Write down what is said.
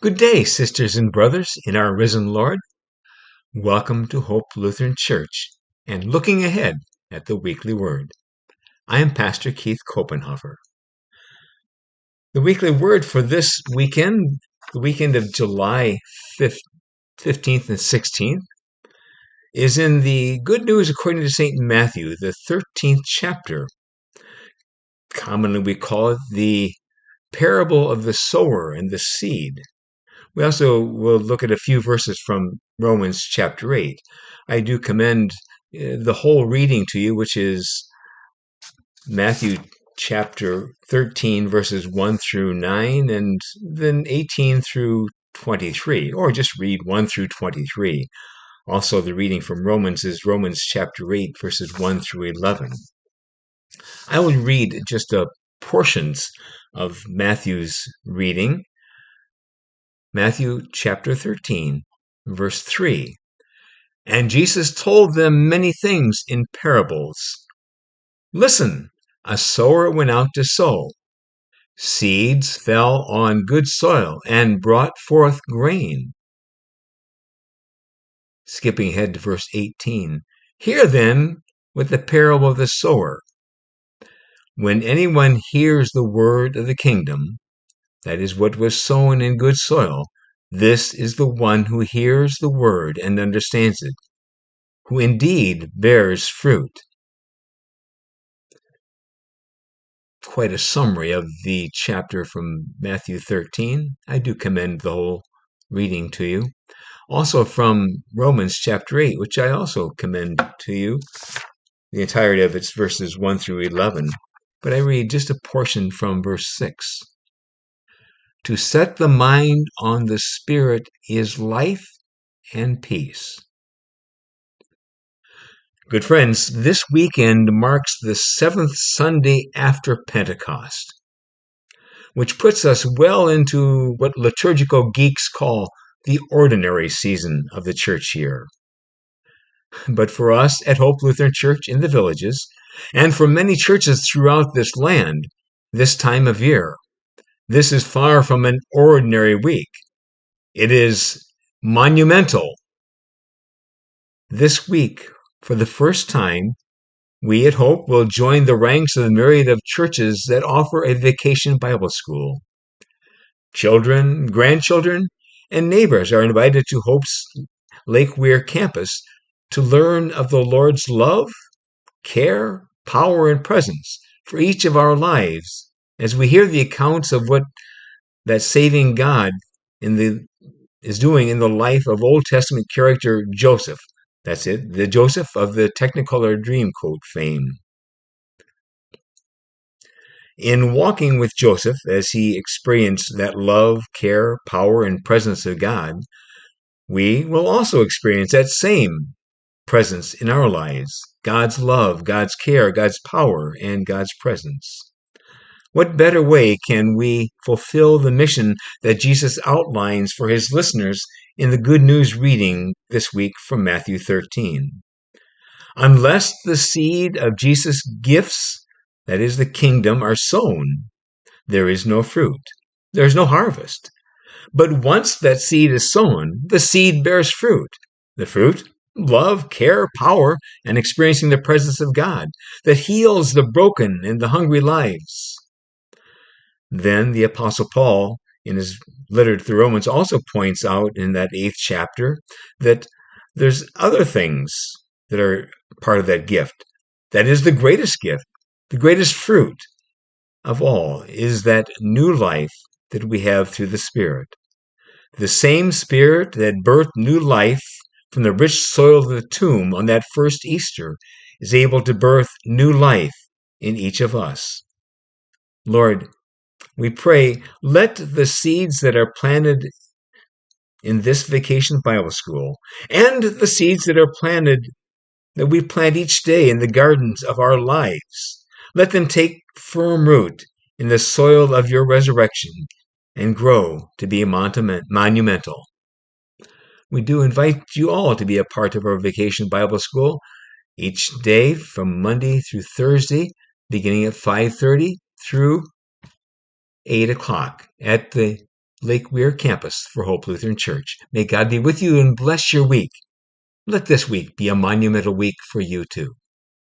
Good day, sisters and brothers in our risen Lord. Welcome to Hope Lutheran Church and looking ahead at the weekly word. I am Pastor Keith Kopenhofer. The weekly word for this weekend, the weekend of July 15th and 16th, is in the Good News according to St. Matthew, the 13th chapter. Commonly we call it the parable of the sower and the seed. We also will look at a few verses from Romans chapter 8. I do commend the whole reading to you, which is Matthew chapter 13, verses 1 through 9, and then 18 through 23, or just read 1 through 23. Also, the reading from Romans is Romans chapter 8, verses 1 through 11. I will read just portions of Matthew's reading. Matthew chapter 13, verse 3. And Jesus told them many things in parables. Listen, a sower went out to sow. Seeds fell on good soil and brought forth grain. Skipping ahead to verse 18. Hear then with the parable of the sower. When anyone hears the word of the kingdom, that is what was sown in good soil, this is the one who hears the word and understands it, who indeed bears fruit. Quite a summary of the chapter from Matthew 13. I do commend the whole reading to you. Also from Romans chapter 8, which I also commend to you, the entirety of its verses 1 through 11. But I read just a portion from verse 6. To set the mind on the Spirit is life and peace. Good friends, this weekend marks the 7th Sunday after Pentecost, which puts us well into what liturgical geeks call the ordinary season of the church year. But for us at Hope Lutheran Church in the villages, and for many churches throughout this land, this time of year, this is far from an ordinary week. It is monumental. This week, for the first time, we at Hope will join the ranks of the myriad of churches that offer a vacation Bible school. Children, grandchildren, and neighbors are invited to Hope's Lake Weir campus to learn of the Lord's love, care, power, and presence for each of our lives as we hear the accounts of what that saving God is doing in the life of Old Testament character Joseph. That's it, the Joseph of the Technicolor Dreamcoat fame. In walking with Joseph, as he experienced that love, care, power, and presence of God, we will also experience that same presence in our lives. God's love, God's care, God's power, and God's presence. What better way can we fulfill the mission that Jesus outlines for his listeners in the Good News reading this week from Matthew 13? Unless the seed of Jesus' gifts, that is the kingdom, are sown, there is no fruit. There is no harvest. But once that seed is sown, the seed bears fruit. The fruit, love, care, power, and experiencing the presence of God that heals the broken and the hungry lives. Then the Apostle Paul, in his letter to the Romans, also points out in that 8th chapter that there's other things that are part of that gift. That is the greatest gift, the greatest fruit of all is that new life that we have through the Spirit. The same Spirit that birthed new life from the rich soil of the tomb on that first Easter is able to birth new life in each of us. Lord, we pray, let the seeds that are planted in this Vacation Bible School and the seeds that are planted, that we plant each day in the gardens of our lives, let them take firm root in the soil of your resurrection and grow to be monumental. We do invite you all to be a part of our Vacation Bible School each day from Monday through Thursday, beginning at 5:30 through 8 o'clock at the Lake Weir campus for Hope Lutheran Church. May God be with you and bless your week. Let this week be a monumental week for you too.